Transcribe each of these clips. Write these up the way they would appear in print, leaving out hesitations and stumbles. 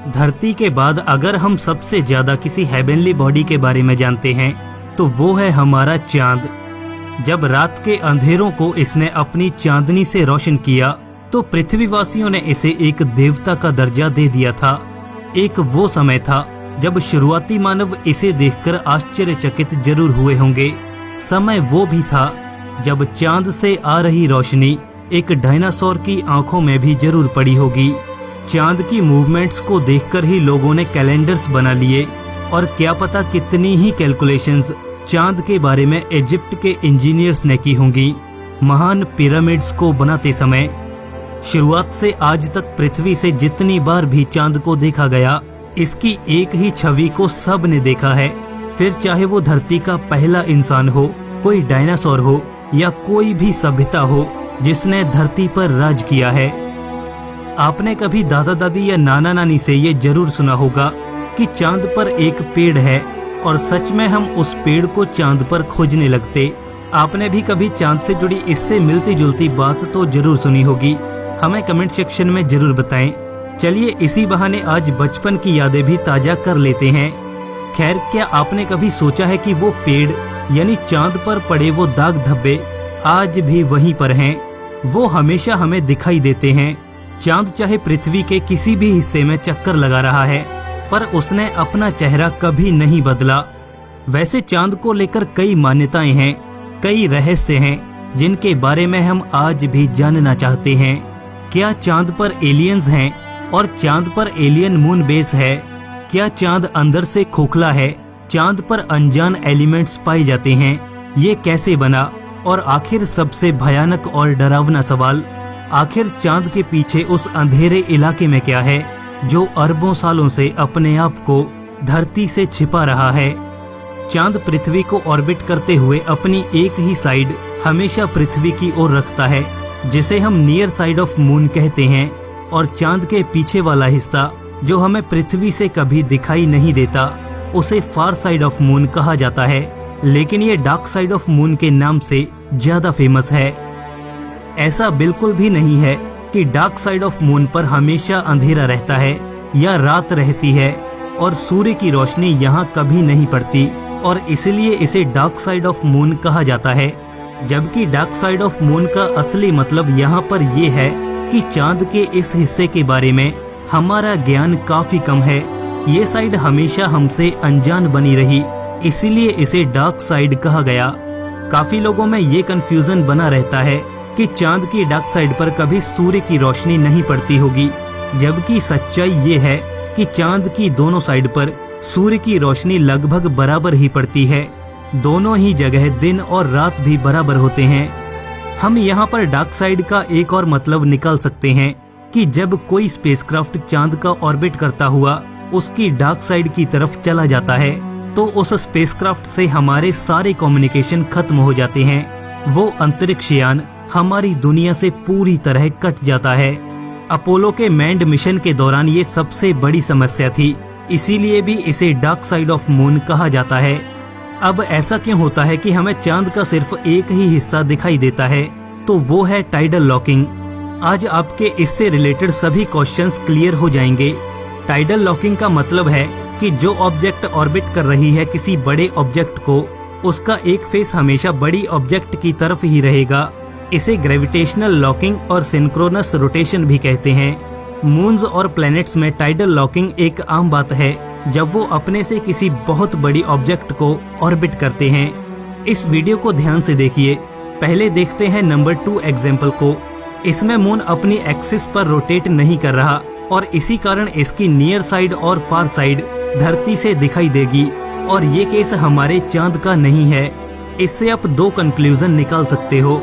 धरती के बाद अगर हम सबसे ज्यादा किसी हेवनली बॉडी के बारे में जानते हैं तो वो है हमारा चांद। जब रात के अंधेरों को इसने अपनी चांदनी से रोशन किया तो पृथ्वीवासियों ने इसे एक देवता का दर्जा दे दिया था। एक वो समय था जब शुरुआती मानव इसे देखकर आश्चर्यचकित जरूर हुए होंगे। समय वो भी था जब चांद से आ रही रोशनी एक डायनासोर की आंखों में भी जरूर पड़ी होगी। चांद की मूवमेंट्स को देखकर ही लोगों ने कैलेंडर्स बना लिए और क्या पता कितनी ही कैलकुलेशंस चांद के बारे में इजिप्ट के इंजीनियर्स ने की होंगी महान पिरामिड्स को बनाते समय। शुरुआत से आज तक पृथ्वी से जितनी बार भी चांद को देखा गया, इसकी एक ही छवि को सब ने देखा है। फिर चाहे वो धरती का पहला इंसान हो, कोई डायनासोर हो या कोई भी सभ्यता हो जिसने धरती पर राज किया है। आपने कभी दादा दादी या नाना नानी से ये जरूर सुना होगा कि चांद पर एक पेड़ है और सच में हम उस पेड़ को चांद पर खोजने लगते। आपने भी कभी चांद से जुड़ी इससे मिलती जुलती बात तो जरूर सुनी होगी। हमें कमेंट सेक्शन में जरूर बताएं। चलिए इसी बहाने आज बचपन की यादें भी ताजा कर लेते हैं। खैर, क्या आपने कभी सोचा है कि वो पेड़ यानी चांद पर पड़े वो दाग धब्बे आज भी वहीं पर हैं? वो हमेशा हमें दिखाई देते हैं। चांद चाहे पृथ्वी के किसी भी हिस्से में चक्कर लगा रहा है, पर उसने अपना चेहरा कभी नहीं बदला। वैसे चांद को लेकर कई मान्यताएं हैं, कई रहस्य हैं जिनके बारे में हम आज भी जानना चाहते हैं। क्या चांद पर एलियंस हैं और चांद पर एलियन मून बेस है? क्या चांद अंदर से खोखला है? चांद पर अनजान एलिमेंट्स पाए जाते हैं, ये कैसे बना? और आखिर सबसे भयानक और डरावना सवाल, आखिर चांद के पीछे उस अंधेरे इलाके में क्या है जो अरबों सालों से अपने आप को धरती से छिपा रहा है? चांद पृथ्वी को ऑर्बिट करते हुए अपनी एक ही साइड हमेशा पृथ्वी की ओर रखता है, जिसे हम नियर साइड ऑफ मून कहते हैं, और चांद के पीछे वाला हिस्सा जो हमें पृथ्वी से कभी दिखाई नहीं देता उसे फार साइड ऑफ मून कहा जाता है। लेकिन ये डार्क साइड ऑफ मून के नाम से ज्यादा फेमस है। ऐसा बिल्कुल भी नहीं है कि डार्क साइड ऑफ मून पर हमेशा अंधेरा रहता है या रात रहती है और सूर्य की रोशनी यहाँ कभी नहीं पड़ती, और इसलिए इसे डार्क साइड ऑफ मून कहा जाता है। जबकि डार्क साइड ऑफ मून का असली मतलब यहाँ पर ये है कि चांद के इस हिस्से के बारे में हमारा ज्ञान काफी कम है। ये साइड हमेशा हमसे अनजान बनी रही, इसीलिए इसे डार्क साइड कहा गया। काफी लोगों में ये कंफ्यूजन बना रहता है कि चांद की डार्क साइड पर कभी सूर्य की रोशनी नहीं पड़ती होगी, जबकि सच्चाई ये है कि चांद की दोनों साइड पर सूर्य की रोशनी लगभग बराबर ही पड़ती है। दोनों ही जगह दिन और रात भी बराबर होते हैं। हम यहाँ पर डार्क साइड का एक और मतलब निकाल सकते हैं कि जब कोई स्पेसक्राफ्ट चांद का ऑर्बिट करता हुआ उसकी डार्क साइड की तरफ चला जाता है तो उस स्पेसक्राफ्ट से हमारे सारे कम्युनिकेशन खत्म हो जाते हैं। वो अंतरिक्ष यान हमारी दुनिया से पूरी तरह कट जाता है। अपोलो के मैंड मिशन के दौरान ये सबसे बड़ी समस्या थी, इसीलिए भी इसे डार्क साइड ऑफ मून कहा जाता है। अब ऐसा क्यों होता है कि हमें चांद का सिर्फ एक ही हिस्सा दिखाई देता है? तो वो है टाइडल लॉकिंग। आज आपके इससे रिलेटेड सभी क्वेश्चंस क्लियर हो जाएंगे। टाइडल लॉकिंग का मतलब है कि जो ऑब्जेक्ट ऑर्बिट कर रही है किसी बड़े ऑब्जेक्ट को, उसका एक फेस हमेशा बड़ी ऑब्जेक्ट की तरफ ही रहेगा। इसे ग्रेविटेशनल लॉकिंग और सिंक्रोनस रोटेशन भी कहते हैं। मून्स और प्लैनेट्स में टाइडल लॉकिंग एक आम बात है जब वो अपने से किसी बहुत बड़ी ऑब्जेक्ट को ऑर्बिट करते हैं। इस वीडियो को ध्यान से देखिए। पहले देखते हैं नंबर 2 एग्जाम्पल को। इसमें मून अपनी एक्सिस पर रोटेट नहीं कर रहा और इसी कारण इसकी नियर साइड और फार साइड धरती से दिखाई देगी, और ये केस हमारे चांद का नहीं है। इससे आप 2 कंक्लूजन निकाल सकते हो।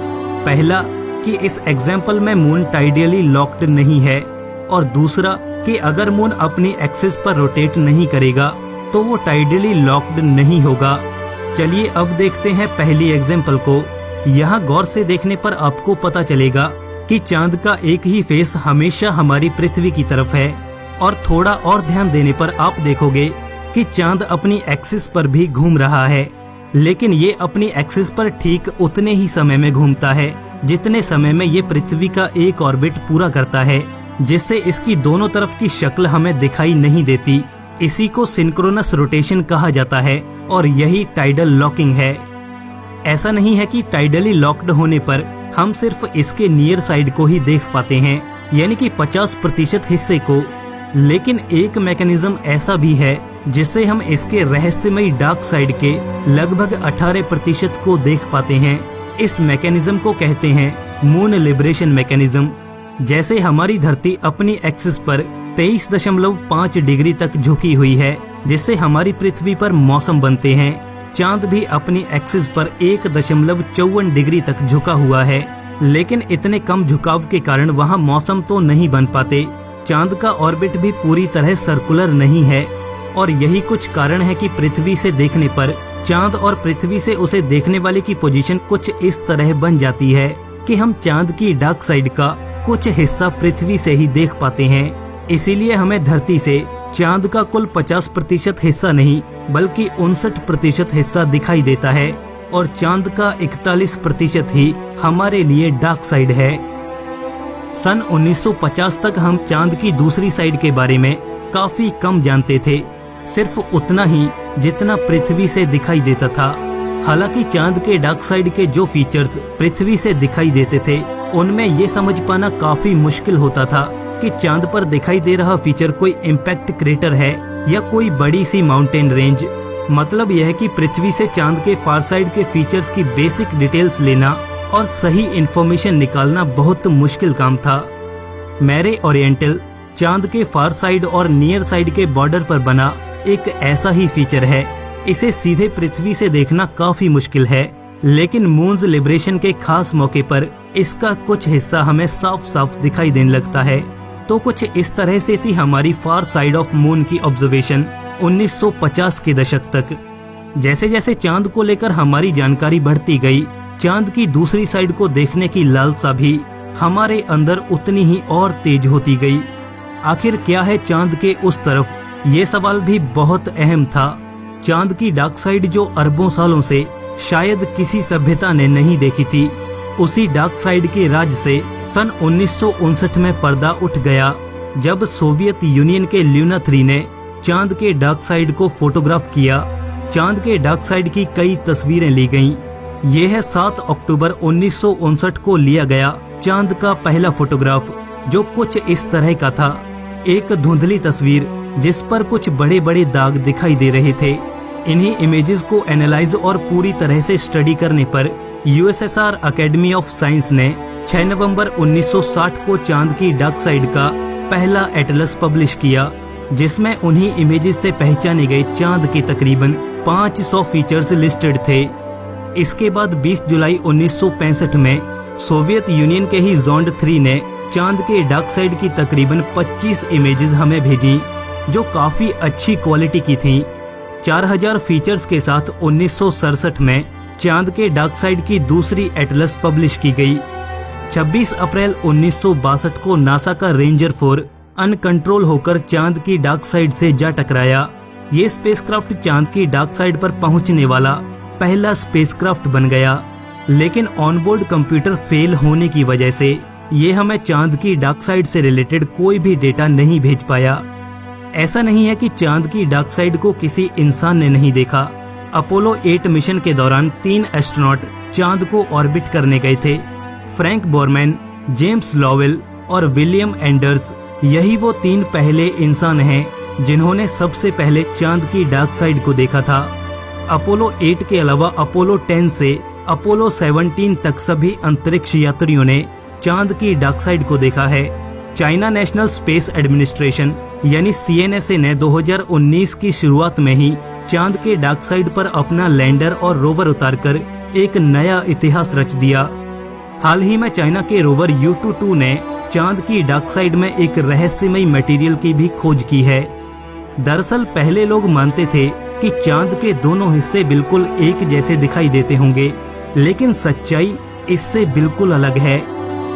पहला कि इस एग्जाम्पल में मून टाइडली लॉक्ड नहीं है, और दूसरा कि अगर मून अपनी एक्सिस पर रोटेट नहीं करेगा तो वो टाइडली लॉक्ड नहीं होगा। चलिए अब देखते हैं पहली एग्जाम्पल को। यहाँ गौर से देखने पर आपको पता चलेगा कि चांद का एक ही फेस हमेशा हमारी पृथ्वी की तरफ है, और थोड़ा और ध्यान देने पर आप देखोगे कि चांद अपनी एक्सिस पर भी घूम रहा है, लेकिन ये अपनी एक्सिस पर ठीक उतने ही समय में घूमता है जितने समय में ये पृथ्वी का एक ऑर्बिट पूरा करता है, जिससे इसकी दोनों तरफ की शक्ल हमें दिखाई नहीं देती। इसी को सिंक्रोनस रोटेशन कहा जाता है और यही टाइडल लॉकिंग है। ऐसा नहीं है कि टाइडली लॉक्ड होने पर हम सिर्फ इसके नियर साइड को ही देख पाते हैं, यानी कि 50% हिस्से को, लेकिन एक मैकेनिज्म ऐसा भी है जिससे हम इसके रहस्यमयी डार्क साइड के लगभग 18% को देख पाते हैं। इस मैकेनिज्म को कहते हैं मून लिबरेशन मैकेनिज्म। जैसे हमारी धरती अपनी एक्सिस पर 23.5 डिग्री तक झुकी हुई है, जिससे हमारी पृथ्वी पर मौसम बनते हैं, चांद भी अपनी एक्सिस पर 1.54 डिग्री तक झुका हुआ है। लेकिन इतने कम झुकाव के कारण वहाँ मौसम तो नहीं बन पाते। चांद का ऑर्बिट भी पूरी तरह सर्कुलर नहीं है और यही कुछ कारण है कि पृथ्वी से देखने पर चांद और पृथ्वी से उसे देखने वाले की पोजीशन कुछ इस तरह बन जाती है कि हम चांद की डार्क साइड का कुछ हिस्सा पृथ्वी से ही देख पाते हैं। इसीलिए हमें धरती से चांद का कुल 50% हिस्सा नहीं बल्कि 59% हिस्सा दिखाई देता है और चांद का 41% ही हमारे लिए डार्क साइड है। सन 1950 तक हम चांद की दूसरी साइड के बारे में काफी कम जानते थे, सिर्फ उतना ही जितना पृथ्वी से दिखाई देता था। हालांकि चांद के डार्क साइड के जो फीचर्स पृथ्वी से दिखाई देते थे, उनमें ये समझ पाना काफी मुश्किल होता था कि चांद पर दिखाई दे रहा फीचर कोई इम्पैक्ट क्रेटर है या कोई बड़ी सी माउंटेन रेंज। मतलब यह है कि पृथ्वी से चांद के फार साइड के फीचर्स की बेसिक डिटेल्स लेना और सही इंफॉर्मेशन निकालना बहुत मुश्किल काम था। मैरे ओरिएंटल चांद के फार साइड और नियर साइड के बॉर्डर पर बना एक ऐसा ही फीचर है। इसे सीधे पृथ्वी से देखना काफी मुश्किल है, लेकिन मून्स लिबरेशन के खास मौके पर इसका कुछ हिस्सा हमें साफ साफ दिखाई देने लगता है। तो कुछ इस तरह से थी हमारी फार साइड ऑफ मून की ऑब्जर्वेशन 1950 के दशक तक। जैसे जैसे चांद को लेकर हमारी जानकारी बढ़ती गई, चांद की दूसरी साइड को देखने की लालसा भी हमारे अंदर उतनी ही और तेज होती गई। आखिर क्या है चांद के उस तरफ, ये सवाल भी बहुत अहम था। चांद की डार्क साइड जो अरबों सालों से शायद किसी सभ्यता ने नहीं देखी थी, उसी डार्क साइड के राज से सन 1959 में पर्दा उठ गया, जब सोवियत यूनियन के ल्यूना 3 ने चांद के डार्क साइड को फोटोग्राफ किया। चांद के डार्क साइड की कई तस्वीरें ली गईं। ये है 7 अक्टूबर 1959 को लिया गया चांद का पहला फोटोग्राफ, जो कुछ इस तरह का था। एक धुंधली तस्वीर जिस पर कुछ बड़े बड़े दाग दिखाई दे रहे थे। इन्हीं इमेजेस को एनालाइज और पूरी तरह से स्टडी करने पर यूएसएसआर अकेडमी ऑफ साइंस ने 6 नवंबर 1960 को चांद की डार्क साइड का पहला एटलस पब्लिश किया, जिसमें उन्हीं इमेजेस से पहचाने गए चांद के तकरीबन 500 फीचर्स लिस्टेड थे। इसके बाद 20 जुलाई 1965 में सोवियत यूनियन के ही जोंड 3 ने चांद के डार्क साइड की तकरीबन 25 इमेजेस हमें भेजी, जो काफी अच्छी क्वालिटी की थीं। 4000 फीचर्स के साथ 1967 में चांद के डार्क साइड की दूसरी एटलस पब्लिश की गई। 26 अप्रैल 1962 को नासा का रेंजर 4 अनकंट्रोल होकर चांद की डार्क साइड से जा टकराया। ये स्पेसक्राफ्ट चांद की डार्क साइड पर पहुंचने वाला पहला स्पेसक्राफ्ट बन गया, लेकिन ऑनबोर्ड कंप्यूटर फेल होने की वजह से ये हमें चांद की डार्क साइड से रिलेटेड कोई भी डेटा नहीं भेज पाया। ऐसा नहीं है कि चांद की डार्क साइड को किसी इंसान ने नहीं देखा। अपोलो 8 मिशन के दौरान 3 एस्ट्रोनॉट चांद को ऑर्बिट करने गए थे। फ्रैंक बोरमैन, जेम्स लॉवेल और विलियम एंडर्स, यही वो 3 पहले इंसान हैं जिन्होंने सबसे पहले चांद की डार्क साइड को देखा था। अपोलो 8 के अलावा अपोलो 10 से अपोलो 17 तक सभी अंतरिक्ष यात्रियों ने चांद की डार्क साइड को देखा है। चाइना नेशनल स्पेस एडमिनिस्ट्रेशन यानी CNSA ने 2019 की शुरुआत में ही चांद के डार्क साइड पर अपना लैंडर और रोवर उतारकर एक नया इतिहास रच दिया। हाल ही में चाइना के रोवर Yutu-2 ने चांद की डार्क साइड में एक रहस्यमयी मटेरियल की भी खोज की है। दरअसल पहले लोग मानते थे कि चांद के दोनों हिस्से बिल्कुल एक जैसे दिखाई देते होंगे, लेकिन सच्चाई इससे बिल्कुल अलग है।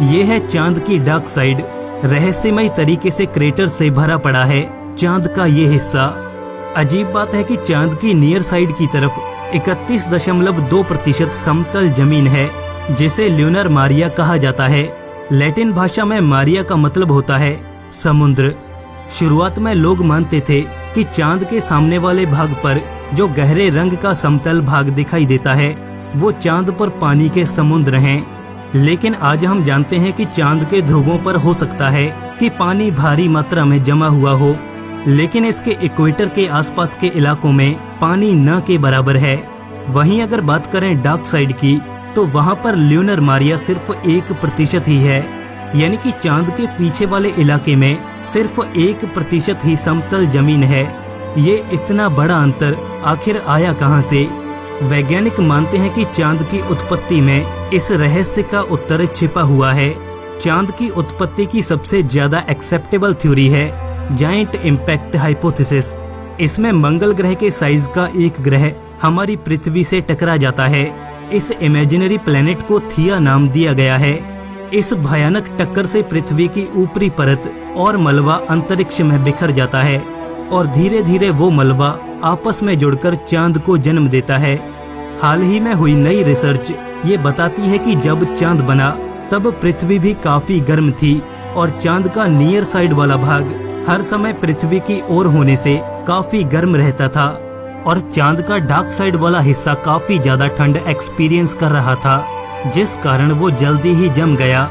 ये है चांद की डार्क साइड। रहस्यमयी तरीके से क्रेटर से भरा पड़ा है चांद का ये हिस्सा। अजीब बात है कि चांद की नियर साइड की तरफ 31.2% समतल जमीन है, जिसे ल्यूनर मारिया कहा जाता है। लैटिन भाषा में मारिया का मतलब होता है समुद्र। शुरुआत में लोग मानते थे कि चांद के सामने वाले भाग पर जो गहरे रंग का समतल भाग दिखाई देता है वो चांद पर पानी के समुद्र हैं। लेकिन आज हम जानते हैं कि चांद के ध्रुवों पर हो सकता है कि पानी भारी मात्रा में जमा हुआ हो, लेकिन इसके इक्वेटर के आसपास के इलाकों में पानी न के बराबर है। वहीं अगर बात करें डार्क साइड की तो वहां पर ल्यूनर मारिया सिर्फ 1% ही है, यानी कि चांद के पीछे वाले इलाके में सिर्फ 1% ही समतल जमीन है। ये इतना बड़ा अंतर आखिर आया कहां से? वैज्ञानिक मानते हैं कि चांद की उत्पत्ति में इस रहस्य का उत्तर छिपा हुआ है। चांद की उत्पत्ति की सबसे ज्यादा एक्सेप्टेबल थ्योरी है जायंट इम्पैक्ट हाइपोथेसिस। इसमें मंगल ग्रह के साइज का एक ग्रह हमारी पृथ्वी से टकरा जाता है। इस इमेजिनरी प्लेनेट को थिया नाम दिया गया है। इस भयानक टक्कर से पृथ्वी की ऊपरी परत और मलबा अंतरिक्ष में बिखर जाता है और धीरे धीरे वो मलबा आपस में जुड़कर चांद को जन्म देता है। हाल ही में हुई नई रिसर्च ये बताती है कि जब चांद बना तब पृथ्वी भी काफी गर्म थी और चांद का नियर साइड वाला भाग हर समय पृथ्वी की ओर होने से काफी गर्म रहता था और चांद का डार्क साइड वाला हिस्सा काफी ज्यादा ठंड एक्सपीरियंस कर रहा था, जिस कारण वो जल्दी ही जम गया।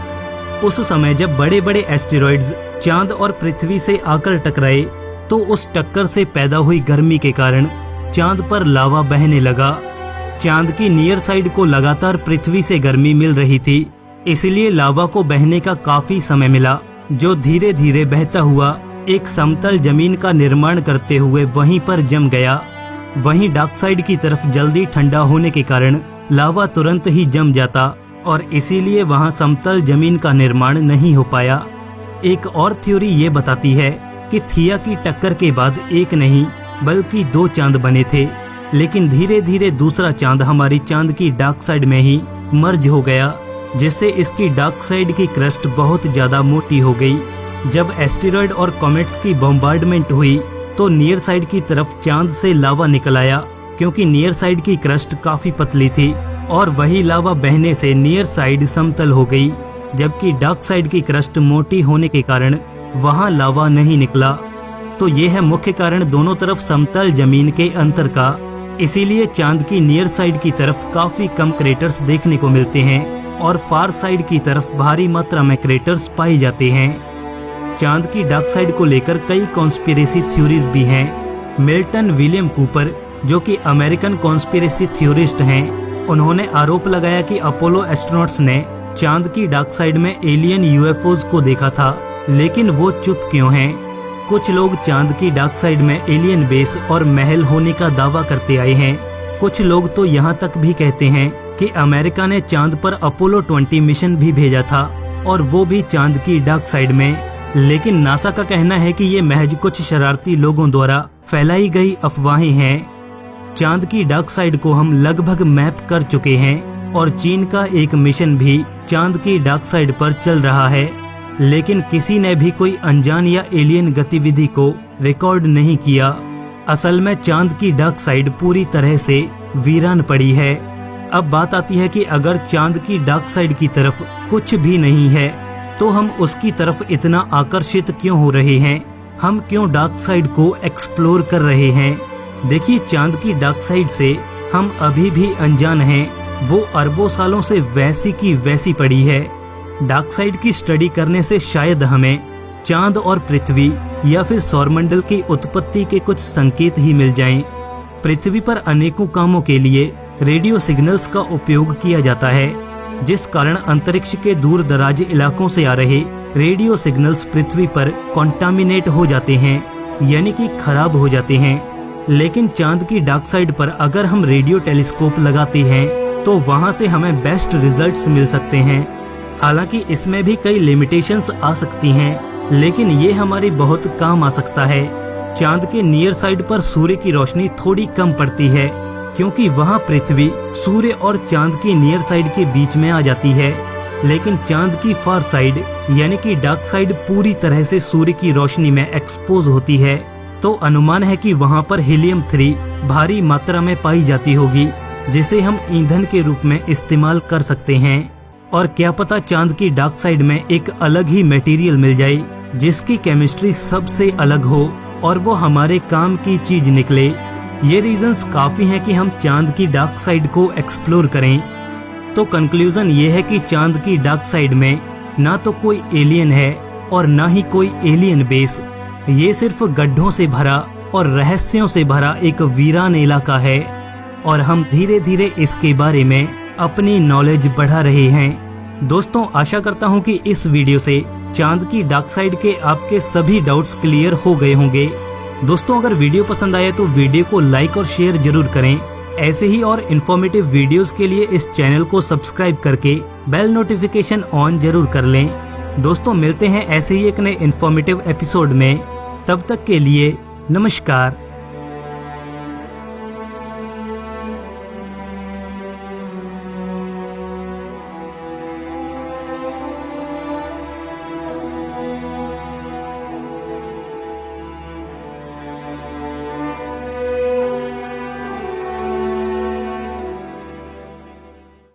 उस समय जब बड़े बड़े एस्टेरॉइड्स चांद और पृथ्वी से आकर टकराए तो उस टक्कर से पैदा हुई गर्मी के कारण चांद पर लावा बहने लगा। चांद की नियर साइड को लगातार पृथ्वी से गर्मी मिल रही थी, इसलिए लावा को बहने का काफी समय मिला, जो धीरे धीरे बहता हुआ एक समतल जमीन का निर्माण करते हुए वहीं पर जम गया। वहीं डार्क साइड की तरफ जल्दी ठंडा होने के कारण लावा तुरंत ही जम जाता और इसीलिए वहां समतल जमीन का निर्माण नहीं हो पाया। एक और थ्योरी ये बताती है कि थिया की टक्कर के बाद एक नहीं बल्कि 2 चांद बने थे, लेकिन धीरे धीरे दूसरा चांद हमारी चांद की डार्क साइड में ही मर्ज हो गया, जिससे इसकी डार्क साइड की क्रस्ट बहुत ज्यादा मोटी हो गई। जब एस्टेरॉइड और कॉमेट्स की बॉम्बार्डमेंट हुई तो नियर साइड की तरफ चांद से लावा निकल आया, क्योंकि नियर साइड की क्रस्ट काफी पतली थी और वही लावा बहने से नियर साइड समतल हो गई, जबकि डार्क साइड की क्रस्ट मोटी होने के कारण वहां लावा नहीं निकला। तो ये है मुख्य कारण दोनों तरफ समतल जमीन के अंतर का। इसीलिए चांद की नियर साइड की तरफ काफी कम क्रेटर्स देखने को मिलते हैं और फार साइड की तरफ भारी मात्रा में क्रेटर्स पाए जाते हैं। चांद की डार्क साइड को लेकर कई कॉन्स्पिरेसी थ्योरीज भी हैं। मिल्टन विलियम कूपर, जो कि अमेरिकन कॉन्स्पिरेसी थ्योरिस्ट हैं, उन्होंने आरोप लगाया कि अपोलो एस्ट्रोनॉट्स ने चांद की डार्क साइड में एलियन यूएफओज को देखा था, लेकिन वो चुप क्यों हैं? कुछ लोग चांद की डार्क साइड में एलियन बेस और महल होने का दावा करते आए हैं। कुछ लोग तो यहाँ तक भी कहते हैं कि अमेरिका ने चांद पर अपोलो 20 मिशन भी भेजा था और वो भी चांद की डार्क साइड में। लेकिन नासा का कहना है कि ये महज कुछ शरारती लोगों द्वारा फैलाई गई अफवाहें हैं। चांद की डार्क साइड को हम लगभग मैप कर चुके हैं और चीन का एक मिशन भी चांद की डार्क साइड पर चल रहा है, लेकिन किसी ने भी कोई अनजान या एलियन गतिविधि को रिकॉर्ड नहीं किया। असल में चांद की डार्क साइड पूरी तरह से वीरान पड़ी है। अब बात आती है कि अगर चांद की डार्क साइड की तरफ कुछ भी नहीं है तो हम उसकी तरफ इतना आकर्षित क्यों हो रहे हैं? हम क्यों डार्क साइड को एक्सप्लोर कर रहे हैं? देखिए, चांद की डार्क साइड से हम अभी भी अनजान हैं। वो अरबों सालों से वैसी की वैसी पड़ी है। डार्क साइड की स्टडी करने से शायद हमें चांद और पृथ्वी या फिर सौरमंडल की उत्पत्ति के कुछ संकेत ही मिल जाएं। पृथ्वी पर अनेकों कामों के लिए रेडियो सिग्नल्स का उपयोग किया जाता है, जिस कारण अंतरिक्ष के दूर दराज इलाकों से आ रहे रेडियो सिग्नल्स पृथ्वी पर कॉन्टामिनेट हो जाते हैं, यानी कि खराब हो जाते हैं। लेकिन चांद की डार्क साइड पर अगर हम रेडियो टेलीस्कोप लगाते हैं तो वहां से हमें बेस्ट रिजल्ट्स मिल सकते हैं। हालांकि इसमें भी कई लिमिटेशंस आ सकती हैं, लेकिन ये हमारी बहुत काम आ सकता है। चांद के नियर साइड पर सूर्य की रोशनी थोड़ी कम पड़ती है, क्योंकि वहां पृथ्वी सूर्य और चांद की नियर साइड के बीच में आ जाती है। लेकिन चांद की फार साइड यानी कि डार्क साइड पूरी तरह से सूर्य की रोशनी में एक्सपोज होती है, तो अनुमान है कि वहां पर हीलियम 3 भारी मात्रा में पाई जाती होगी, जिसे हम ईंधन के रूप में इस्तेमाल कर सकते हैं। और क्या पता चांद की डार्क साइड में एक अलग ही मटेरियल मिल जाए जिसकी केमिस्ट्री सबसे अलग हो और वो हमारे काम की चीज निकले। ये रीजंस काफी हैं कि हम चांद की डार्क साइड को एक्सप्लोर करें। तो कंक्लूजन ये है कि चांद की डार्क साइड में ना तो कोई एलियन है और ना ही कोई एलियन बेस। ये सिर्फ गड्ढों से भरा और रहस्यों से भरा एक वीरान इलाका है और हम धीरे धीरे इसके बारे में अपनी नॉलेज बढ़ा रहे हैं। दोस्तों, आशा करता हूँ कि इस वीडियो से चांद की डार्क साइड के आपके सभी डाउट्स क्लियर हो गए होंगे। दोस्तों, अगर वीडियो पसंद आए तो वीडियो को लाइक और शेयर जरूर करें। ऐसे ही और इन्फॉर्मेटिव वीडियोस के लिए इस चैनल को सब्सक्राइब करके बेल नोटिफिकेशन ऑन जरूर कर लें। दोस्तों, मिलते हैं ऐसे ही एक नए इन्फॉर्मेटिव एपिसोड में। तब तक के लिए नमस्कार।